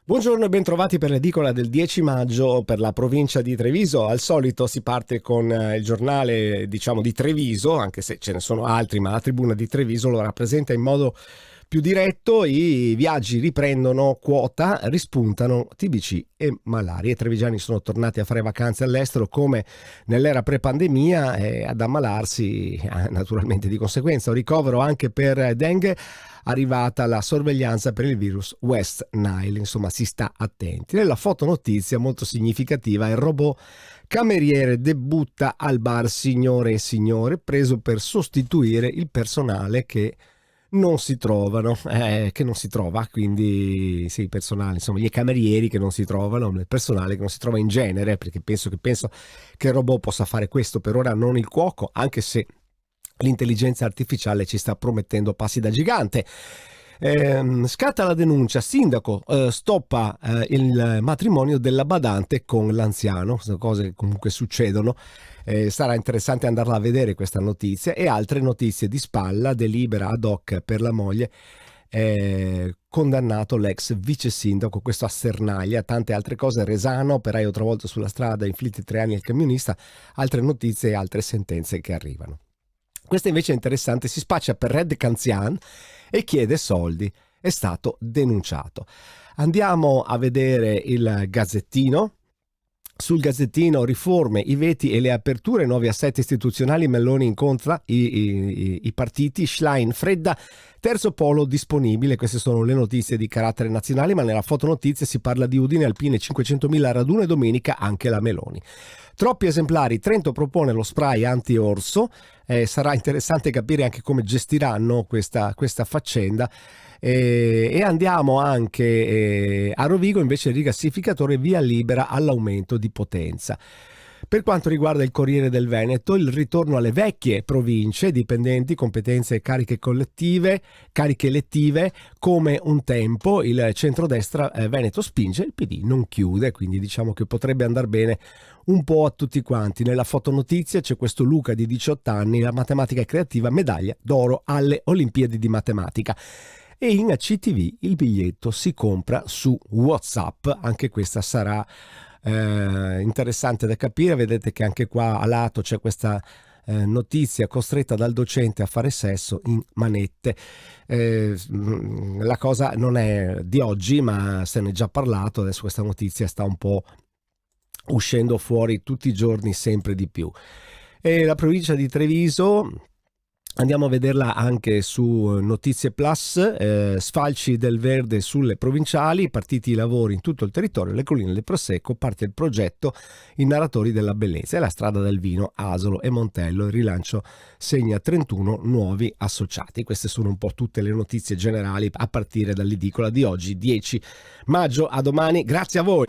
Buongiorno e bentrovati per l'edicola del 10 maggio per la provincia di Treviso. Al solito si parte con il giornale, diciamo, di Treviso, anche se ce ne sono altri, ma la tribuna di Treviso lo rappresenta in modo più diretto. I viaggi riprendono quota, rispuntano TBC e malaria. I trevigiani sono tornati a fare vacanze all'estero come nell'era pre-pandemia e ad ammalarsi naturalmente di conseguenza. Un ricovero anche per dengue, arrivata la sorveglianza per il virus West Nile, insomma si sta attenti. Nella fotonotizia molto significativa il robot cameriere debutta al bar Signore e Signore, preso per sostituire il personale che non si trovano, quindi sì, il personale, insomma gli camerieri che non si trovano, il personale che non si trova in genere, perché penso che il robot possa fare questo, per ora non il cuoco, anche se l'intelligenza artificiale ci sta promettendo passi da gigante. Scatta la denuncia, sindaco stoppa il matrimonio della badante con l'anziano, sono cose che comunque succedono. Sarà interessante andarla a vedere questa notizia. E altre notizie di spalla: delibera ad hoc per la moglie, condannato l'ex vice sindaco, questo a Sernaglia. Tante altre cose: Resano, operaio travolto sulla strada, inflitti 3 anni al camionista. Altre notizie e altre sentenze che arrivano. Questa invece è interessante: si spaccia per Red Canzian e chiede soldi, è stato denunciato. Andiamo a vedere il Gazzettino. Sul Gazzettino: riforme, i veti e le aperture, nuovi assetti istituzionali, Meloni incontra i partiti, Schlein fredda, terzo polo disponibile. Queste sono le notizie di carattere nazionale, ma nella fotonotizia si parla di Udine, Alpine, 500.000 radune, domenica anche la Meloni. Troppi esemplari, Trento propone lo spray anti-orso, sarà interessante capire anche come gestiranno questa faccenda. E andiamo anche a Rovigo, invece il rigassificatore via libera all'aumento di potenza. Per quanto riguarda il Corriere del Veneto, il ritorno alle vecchie province, dipendenti, competenze e cariche elettive come un tempo. Il centrodestra Veneto spinge, il PD non chiude, quindi diciamo che potrebbe andar bene un po' a tutti quanti. Nella fotonotizia c'è questo Luca di 18 anni, la matematica creativa, medaglia d'oro alle Olimpiadi di matematica. E in CTV il biglietto si compra su WhatsApp. Anche questa sarà interessante da capire. Vedete che anche qua a lato c'è questa notizia: costretta dal docente a fare sesso in manette. La cosa non è di oggi, ma se ne è già parlato. Adesso questa notizia sta un po' uscendo fuori tutti i giorni, sempre di più. E la provincia di Treviso, andiamo a vederla anche su Notizie Plus. Sfalci del verde sulle provinciali, partiti i lavori in tutto il territorio, le colline del Prosecco, parte il progetto I narratori della bellezza e la strada del vino, Asolo e Montello. Il rilancio segna 31 nuovi associati. Queste sono un po' tutte le notizie generali a partire dall'edicola di oggi, 10 maggio. A domani, grazie a voi.